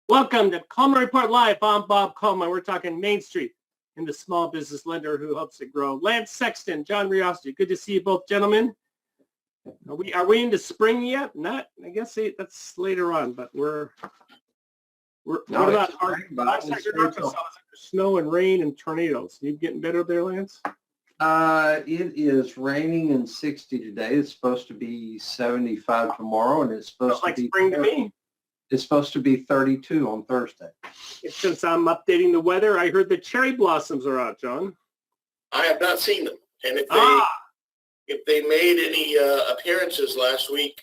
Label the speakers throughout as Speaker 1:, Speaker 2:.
Speaker 1: Welcome to Coleman Report Live. I'm Bob Coleman. We're talking Main Street and the small business lender who helps it grow. Lance Sexton, John Riosti. Good to see you both, gentlemen. Are we into spring yet? Not. I guess that's later on, but we're what about snow and rain and tornadoes? You getting better there, Lance?
Speaker 2: It is raining and 60 today. It's supposed to be 75 tomorrow, and it's supposed to be
Speaker 1: spring to me.
Speaker 2: It's supposed to be 32 on Thursday.
Speaker 1: Since I'm updating the weather, I heard the cherry blossoms are out, John.
Speaker 3: I have not seen them, and if they made any appearances last week,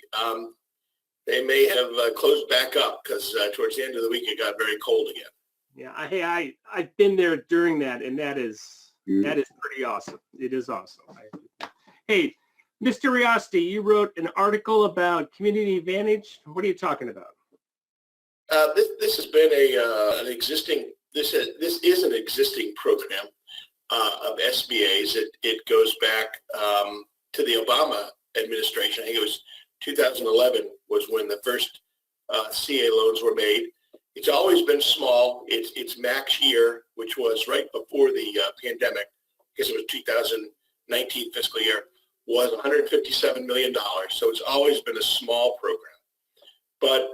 Speaker 3: they may have closed back up because towards the end of the week it got very cold again.
Speaker 1: Yeah, I've been there during that, and that is pretty awesome. It is awesome. Hey, Mr. Riosti, you wrote an article about Community Advantage. What are you talking about?
Speaker 3: This has been an existing. This is an existing program of SBA's. It goes back to the Obama administration. I think it was 2011 was when the first CA loans were made. It's always been small. Its max year, which was right before the pandemic, I guess it was 2019 fiscal year, was $157 million. So it's always been a small program, but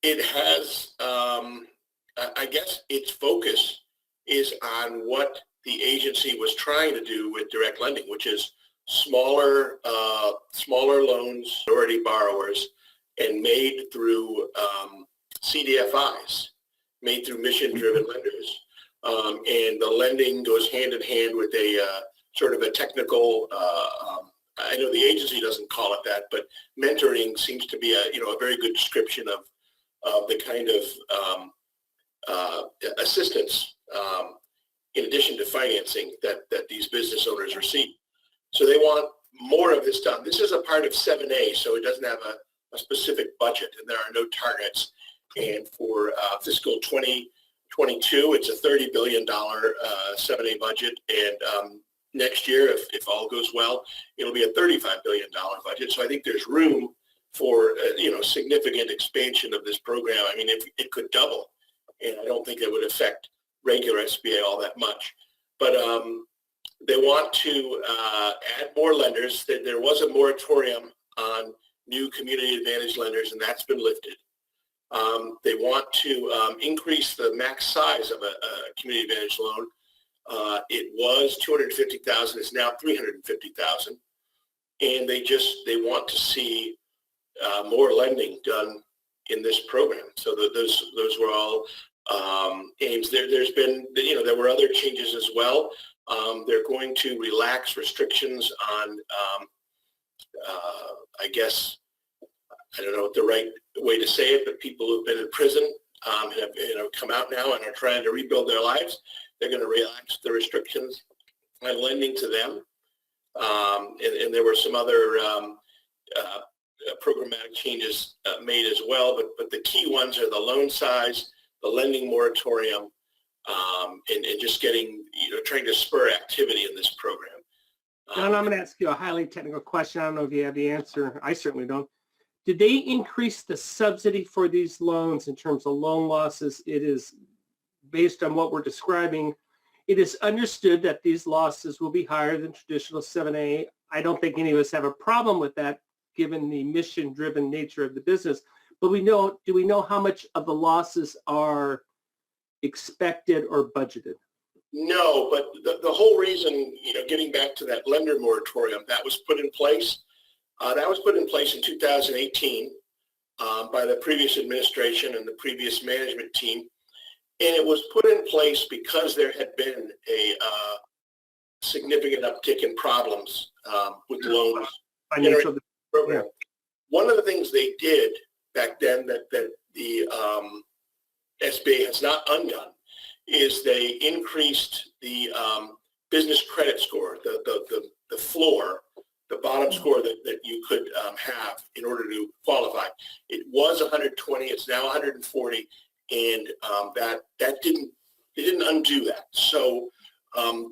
Speaker 3: it has, I guess its focus is on what the agency was trying to do with direct lending, which is smaller loans, minority borrowers, and made through CDFIs, made through mission-driven lenders. And the lending goes hand in hand with a sort of a technical, I know the agency doesn't call it that, but mentoring seems to be a very good description of the kind of assistance in addition to financing that these business owners receive. So they want more of this done. This is a part of 7A, so it doesn't have a specific budget, and there are no targets. And for fiscal 2022, it's a $30 billion 7A budget, and next year, if all goes well, it'll be a $35 billion budget. So I think there's room for significant expansion of this program. I mean, it could double, and I don't think it would affect regular SBA all that much. But they want to add more lenders. There was a moratorium on new community advantage lenders, and that's been lifted. They want to increase the max size of a community advantage loan. It was $250,000. It's now $350,000, and they want to see more lending done in this program. So those were all aims. There's been, there were other changes as well. They're going to relax restrictions on, I guess, I don't know what the right way to say it, but people who've been in prison have come out now and are trying to rebuild their lives. They're going to relax the restrictions on lending to them. And there were some other programmatic changes made as well, but the key ones are the loan size, the lending moratorium, and just getting, trying to spur activity in this program.
Speaker 1: John, I'm going to ask you a highly technical question. I don't know if you have the answer. I certainly don't. Did they increase the subsidy for these loans in terms of loan losses? It is based on what we're describing. It is understood that these losses will be higher than traditional 7A. I don't think any of us have a problem with that, given the mission-driven nature of the business. But do we know how much of the losses are expected or budgeted?
Speaker 3: No, but the whole reason, getting back to that lender moratorium, that was put in place. That was put in place in 2018 by the previous administration and the previous management team. And it was put in place because there had been a significant uptick in problems with loans.
Speaker 1: Financial
Speaker 3: program. Yeah. One of the things they did back then that the SBA has not undone is they increased the business credit score, the floor, the bottom score that you could have in order to qualify. It was 120, it's now 140, and that didn't undo that. So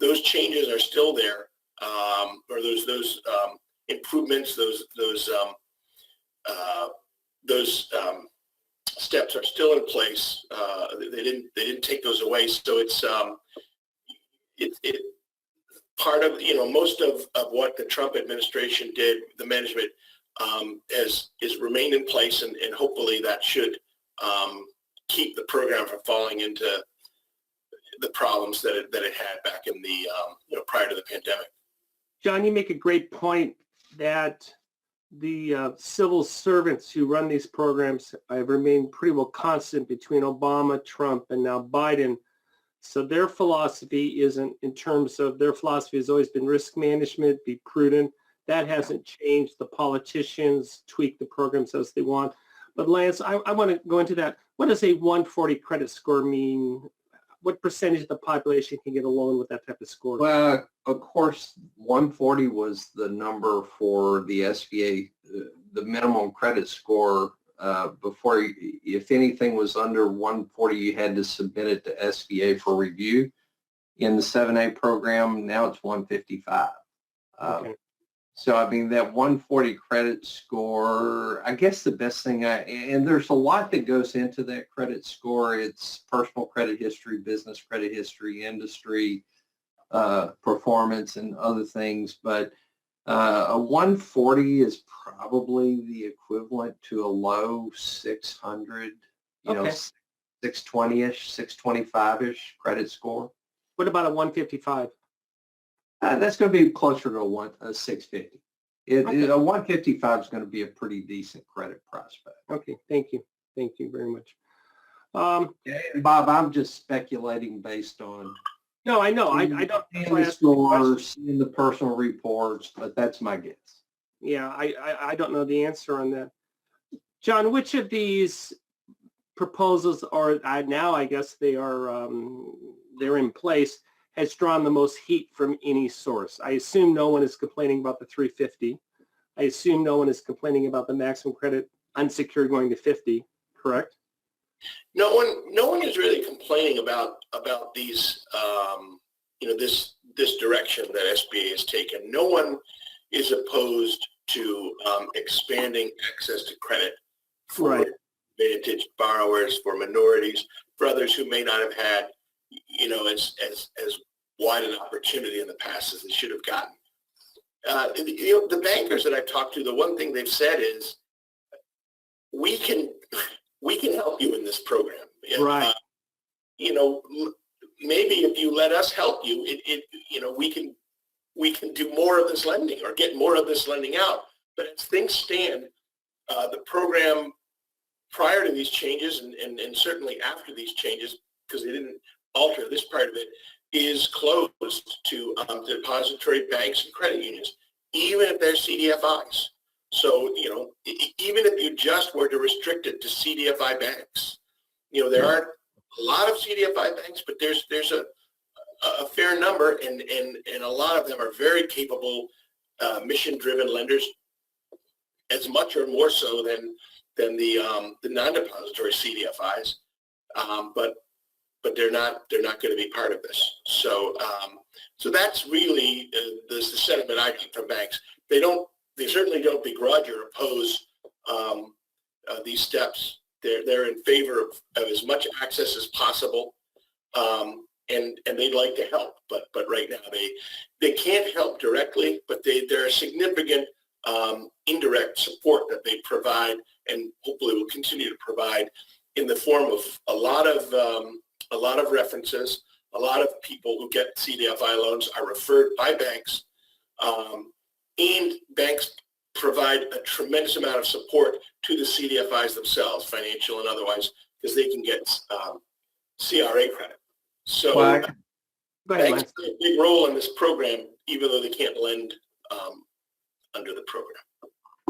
Speaker 3: those changes are still there, or those improvements, those steps are still in place. They didn't take those away, so it's part of, most of what the Trump administration did, the management is remained in place, and hopefully that should keep the program from falling into the problems that it had back in the prior to the pandemic.
Speaker 1: John, you make a great point that the civil servants who run these programs have remained pretty well constant between Obama, Trump, and now Biden. So their philosophy isn't, in terms of their philosophy has always been risk management, be prudent. That hasn't changed. The politicians tweak the programs as they want. But Lance, I want to go into that. What does a 140 credit score mean? What percentage of the population can get a loan with that type of score?
Speaker 2: Well, of course, 140 was the number for the SBA, the minimum credit score. Before, if anything was under 140, you had to submit it to SBA for review. In the 7A program, now it's 155.
Speaker 1: Okay.
Speaker 2: So, I mean, that 140 credit score, I guess the best thing, and there's a lot that goes into that credit score. It's personal credit history, business credit history, industry, performance, and other things. But a 140 is probably the equivalent to a low 600,
Speaker 1: Okay.
Speaker 2: 620-ish, 625-ish credit score.
Speaker 1: What about a 155?
Speaker 2: That's going to be closer to a 650.
Speaker 1: Okay.
Speaker 2: A 155 is going to be a pretty decent credit prospect.
Speaker 1: Okay, thank you. Thank you very much.
Speaker 2: And Bob, I'm just speculating based on
Speaker 1: No, I know. I don't.
Speaker 2: in the scores, in the personal reports, but that's my guess.
Speaker 1: Yeah, I don't know the answer on that. John, which of these proposals are now? I guess they are they're in place. Has drawn the most heat from any source? I assume no one is complaining about the 350. I assume no one is complaining about the maximum credit unsecured going to 50. Correct?
Speaker 3: No one is really complaining about these, this direction that SBA has taken. No one is opposed to expanding access to credit for
Speaker 1: Right.
Speaker 3: advantaged borrowers, for minorities, for others who may not have had, as wide an opportunity in the past as they should have gotten. The bankers that I've talked to, the one thing they've said is, we can help you in this program.
Speaker 1: Right.
Speaker 3: Maybe if you let us help you, we can do more of this lending or get more of this lending out. But as things stand, the program prior to these changes and certainly after these changes, because they didn't alter this part of it, is closed to depository banks and credit unions, even if they're CDFIs. So, even if you just were to restrict it to CDFI banks, there aren't a lot of CDFI banks, but there's a fair number, and a lot of them are very capable, mission-driven lenders, as much or more so than the non-depository CDFIs. But they're not going to be part of this. So that's really the sentiment I get from banks. They certainly don't begrudge or oppose these steps. They're in favor of as much access as possible, and they'd like to help. But right now they can't help directly, but there are significant indirect support that they provide, and hopefully will continue to provide in the form of a lot of references. A lot of people who get CDFI loans are referred by banks, and banks provide a tremendous amount of support to the CDFIs themselves, financial and otherwise, because they can get CRA credit. So banks play a big role in this program, even though they can't lend under the program.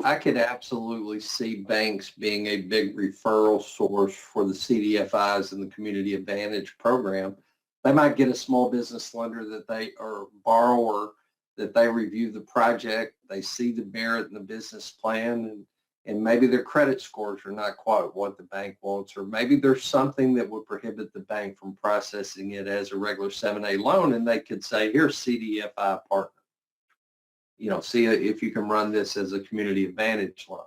Speaker 2: I could absolutely see banks being a big referral source for the CDFIs and the Community Advantage program. They might get a small business lender or borrower that they review the project, they see the merit in the business plan, and maybe their credit scores are not quite what the bank wants, or maybe there's something that would prohibit the bank from processing it as a regular 7A loan, and they could say, here's CDFI partner. See if you can run this as a Community Advantage loan.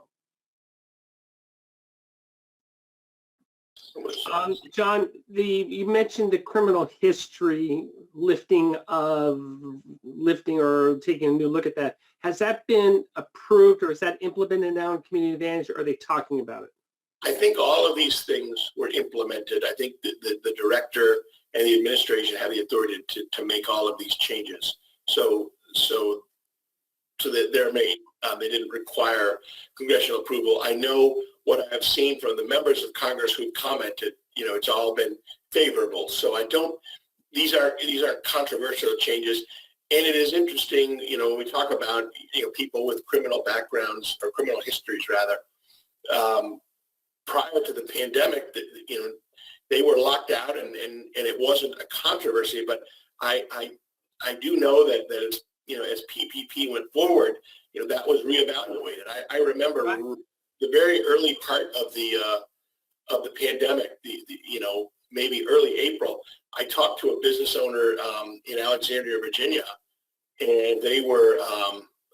Speaker 1: John, you mentioned the criminal history lifting or taking a new look at that. Has that been approved or is that implemented now in Community Advantage, or are they talking about it?
Speaker 3: I think all of these things were implemented. I think the director and the administration have the authority to make all of these changes. So that they're made. They didn't require congressional approval. I know what I've seen from the members of Congress who've commented, it's all been favorable. So these are controversial changes. And it is interesting, when we talk about, people with criminal backgrounds or criminal histories rather, prior to the pandemic, they were locked out and it wasn't a controversy, but I do know that it's, as PPP went forward, that was reevaluated. I remember the very early part of the pandemic, maybe early April, I talked to a business owner in Alexandria, Virginia, and they were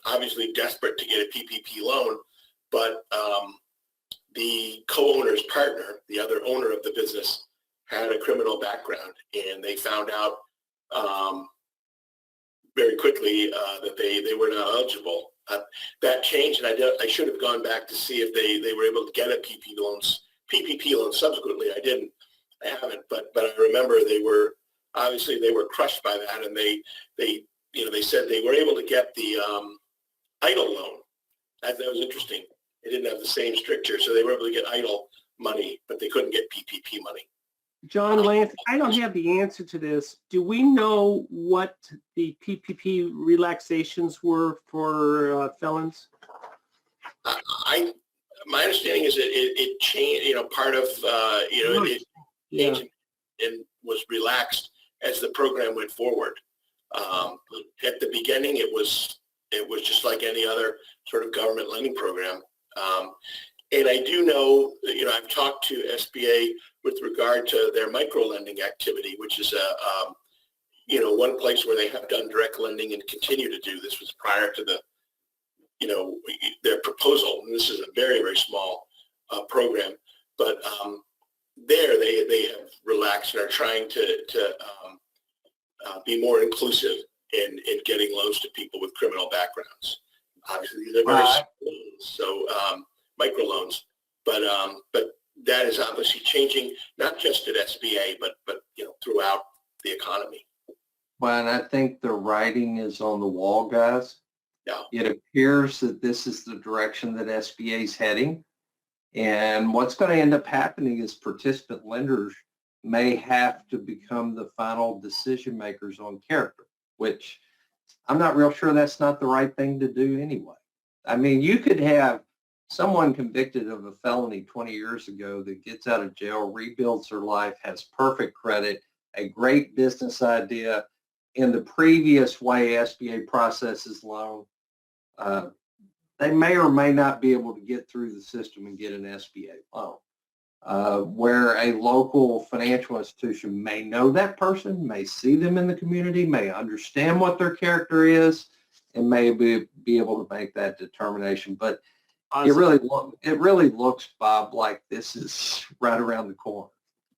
Speaker 3: obviously desperate to get a PPP loan, but the co-owner's partner, the other owner of the business, had a criminal background, and they found out very quickly that they were not eligible. That changed, and I should have gone back to see if they were able to get a PPP loan subsequently. I didn't. I haven't, but I remember they were crushed by that, and they said they were able to get the EIDL loan. That was interesting. They didn't have the same stricture, so they were able to get EIDL money, but they couldn't get PPP money.
Speaker 1: John Lance, I don't have the answer to this. Do we know what the PPP relaxations were for felons?
Speaker 3: My understanding is that it changed. Part of it changed and was relaxed as the program went forward. At the beginning, it was just like any other sort of government lending program. And I do know, I've talked to SBA with regard to their micro lending activity, which is one place where they have done direct lending and continue to do. This was prior to their proposal. And this is a very, very small program, but there they have relaxed and are trying to be more inclusive in getting loans to people with criminal backgrounds. Obviously, these are very small loans, so micro loans, but that is obviously changing, not just at SBA, but throughout the economy.
Speaker 2: Well, and I think the writing is on the wall, guys.
Speaker 3: Yeah.
Speaker 2: It appears that this is the direction that SBA is heading. And what's going to end up happening is participant lenders may have to become the final decision makers on character, which I'm not real sure that's not the right thing to do anyway. I mean, you could have someone convicted of a felony 20 years ago that gets out of jail, rebuilds their life, has perfect credit, a great business idea. In the previous way SBA processes loan, they may or may not be able to get through the system and get an SBA loan. Where a local financial institution may know that person, may see them in the community, may understand what their character is, and may be able to make that determination. But it really looks, Bob, like this is right around the corner.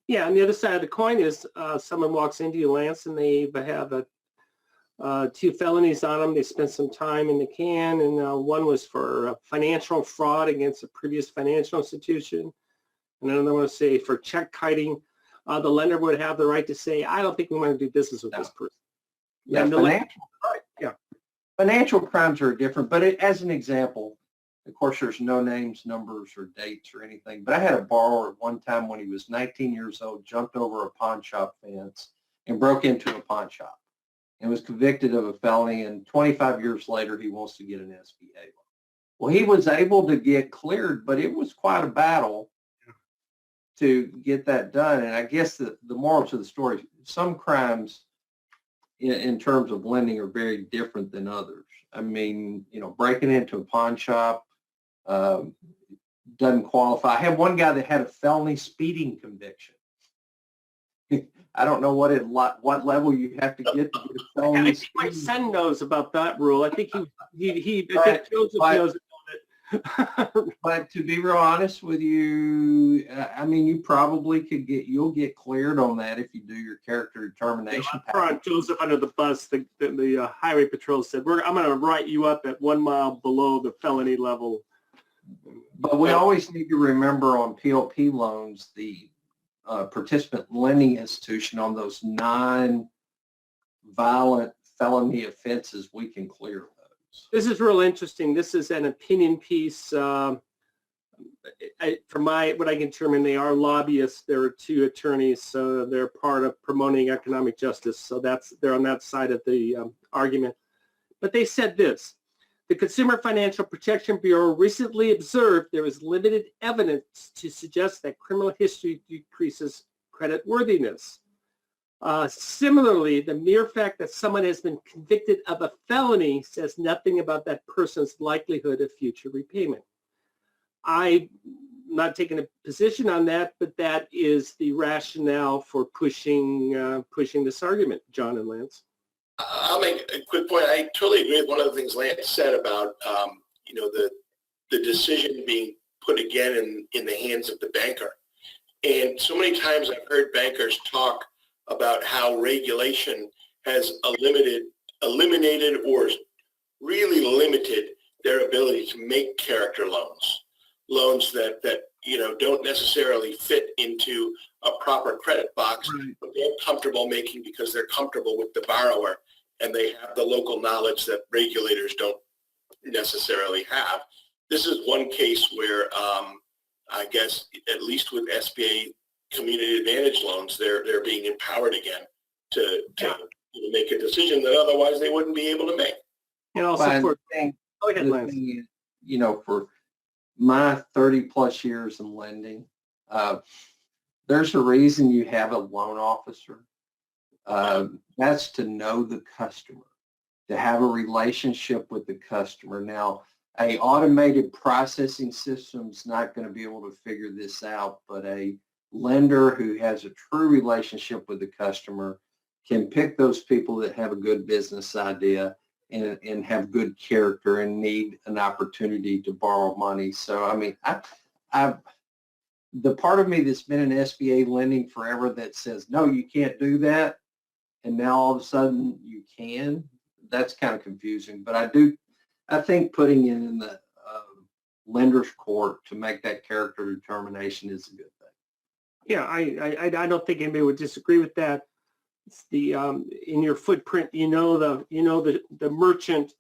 Speaker 1: Yeah, and the other side of the coin is someone walks into you, Lance, and they have 2 felonies on them. They spent some time in the can, and one was for financial fraud against a previous financial institution, and another one was say for check kiting. The lender would have the right to say, I don't think we want to do business with this person.
Speaker 2: Yeah, financial crimes are different, but as an example, of course, there's no names, numbers, or dates or anything, but I had a borrower at one time when he was 19 years old, jumped over a pawn shop fence and broke into a pawn shop and was convicted of a felony, and 25 years later, he wants to get an SBA loan. Well, he was able to get cleared, but it was quite a battle to get that done. And I guess the moral to the story, some crimes in terms of lending are very different than others. I mean, breaking into a pawn shop doesn't qualify. I had one guy that had a felony speeding conviction. I don't know what level you have to get a felony.
Speaker 1: I think my son knows about that rule. I think Joseph knows about it.
Speaker 2: But to be real honest with you, I mean, you probably you'll get cleared on that if you do your character determination.
Speaker 1: Throwing Joseph under the bus. The highway patrol said, I'm going to write you up at 1 mile below the felony level.
Speaker 2: But we always need to remember on PLP loans, the participant lending institution on those non-violent felony offenses, we can clear those.
Speaker 1: This is real interesting. This is an opinion piece. From what I can determine, they are lobbyists. There are 2 attorneys, so they're part of promoting economic justice. So they're on that side of the argument. But they said this: the Consumer Financial Protection Bureau recently observed there is limited evidence to suggest that criminal history decreases creditworthiness. Similarly, the mere fact that someone has been convicted of a felony says nothing about that person's likelihood of future repayment. I'm not taking a position on that, but that is the rationale for pushing this argument, John and Lance.
Speaker 3: I'll make a quick point. I totally agree with one of the things Lance said about, the decision being put again in the hands of the banker. And so many times I've heard bankers talk about how regulation has eliminated or really limited their ability to make character loans that don't necessarily fit into a proper credit box,
Speaker 1: Right.
Speaker 3: but they're comfortable making because they're comfortable with the borrower and they have the local knowledge that regulators don't necessarily have. This is one case where I guess at least with SBA community advantage loans, they're being empowered again to make a decision that otherwise they wouldn't be able to make.
Speaker 1: And also go ahead, Lance.
Speaker 2: For my 30 plus years in lending, there's a reason you have a loan officer. That's to know the customer, to have a relationship with the customer. Now, a automated processing system is not going to be able to figure this out, but a lender who has a true relationship with the customer can pick those people that have a good business idea and have good character and need an opportunity to borrow money. So, I mean, the part of me that's been in SBA lending forever that says, no, you can't do that, and now all of a sudden you can, that's kind of confusing. But I think putting it in the lender's court to make that character determination is a good thing.
Speaker 1: Yeah, I don't think anybody would disagree with that. It's the in your footprint, the merchant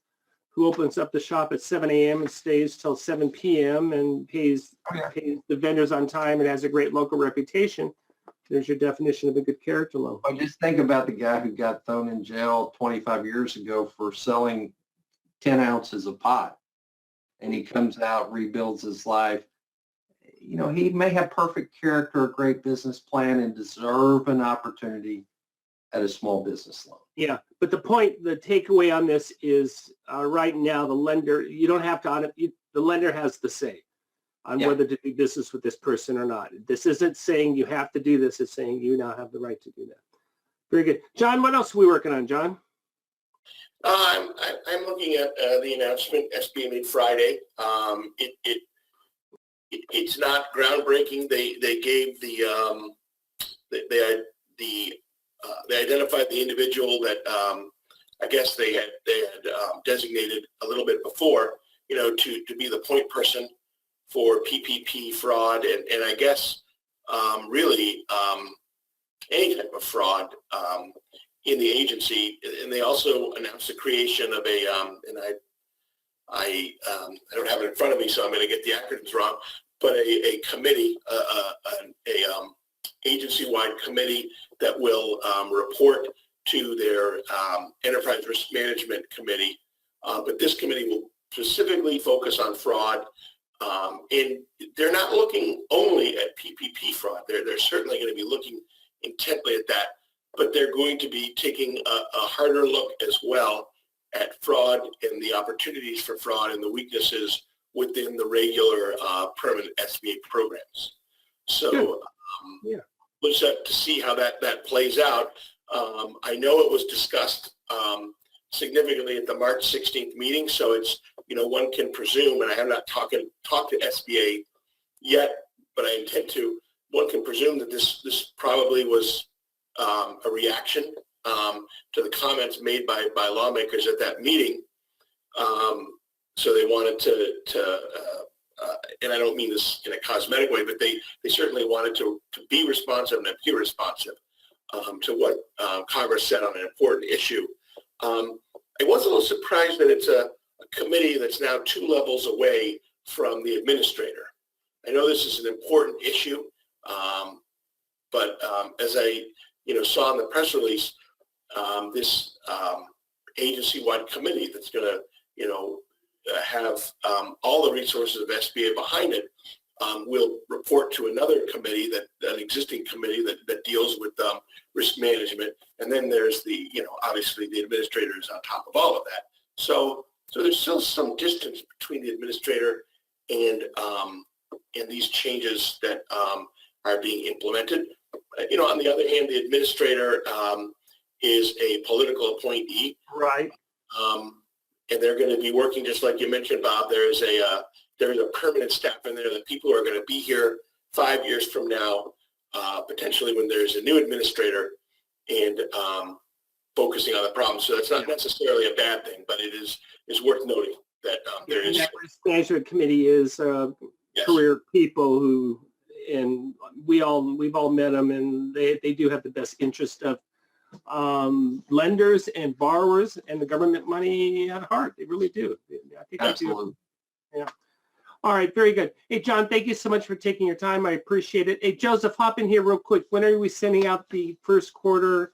Speaker 1: who opens up the shop at 7 a.m. and stays till 7 p.m. and pays the vendors on time and has a great local reputation. There's your definition of a good character loan.
Speaker 2: Well, just think about the guy who got thrown in jail 25 years ago for selling 10 ounces of pot, and he comes out, rebuilds his life. He may have perfect character, a great business plan, and deserve an opportunity at a small business loan.
Speaker 1: Yeah, but the takeaway on this is right now the lender, you don't have to, the lender has the say on whether to do business with this person or not. This isn't saying you have to do this. It's saying you now have the right to do that. Very good. John, what else are we working on, John?
Speaker 3: I'm looking at the announcement SBA made Friday. It's not groundbreaking. They gave they identified the individual that I guess they had designated a little bit before, to be the point person for PPP fraud and I guess really any type of fraud in the agency. And they also announced the creation of a and I don't have it in front of me, so I'm going to get the acronyms wrong, but a committee, agency-wide committee that will report to their enterprise risk management committee. But this committee will specifically focus on fraud. And they're not looking only at PPP fraud. They're certainly going to be looking intently at that, but they're going to be taking a harder look as well at fraud and the opportunities for fraud and the weaknesses within the regular permanent SBA programs. So we'll just have to see how that plays out. I know it was discussed significantly at the March 16th meeting, so it's one can presume, and I have not talked to SBA yet, but I intend to. One can presume that this probably was a reaction to the comments made by lawmakers at that meeting. So they wanted to and I don't mean this in a cosmetic way, but they certainly wanted to be responsive and appear responsive to what Congress said on an important issue. I was a little surprised that it's a committee that's now 2 levels away from the administrator. I know this is an important issue, but as I saw in the press release, this agency-wide committee that's going to have all the resources of SBA behind it will report to another committee, an existing committee that deals with risk management, and then there's the obviously the administrator is on top of all of that. So there's still some distance between the administrator and these changes that are being implemented. On the other hand, the administrator is a political appointee,
Speaker 1: Right.
Speaker 3: And they're going to be working just like you mentioned, Bob. There's a permanent staff in there that people are going to be here 5 years from now, potentially when there's a new administrator, and focusing on the problem. So that's not necessarily a bad thing, but it is worth noting that there is.
Speaker 1: That risk management committee is career people who, and we've all met them, and they do have the best interest of lenders and borrowers and the government money at heart. They really do. I think
Speaker 2: Absolutely.
Speaker 1: Yeah. All right. Very good. Hey, John, thank you so much for taking your time. I appreciate it. Hey, Joseph, hop in here real quick. When are we sending out the first quarter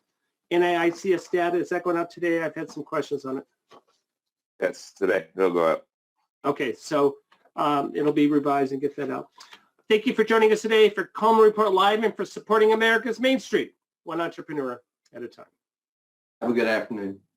Speaker 1: NAICS data? Is that going out today? I've had some questions on it.
Speaker 4: That's today. It'll go out.
Speaker 1: Okay. So it'll be revised and get that out. Thank you for joining us today for Coleman Report Live and for supporting America's Main Street, one entrepreneur at a time.
Speaker 2: Have a good afternoon.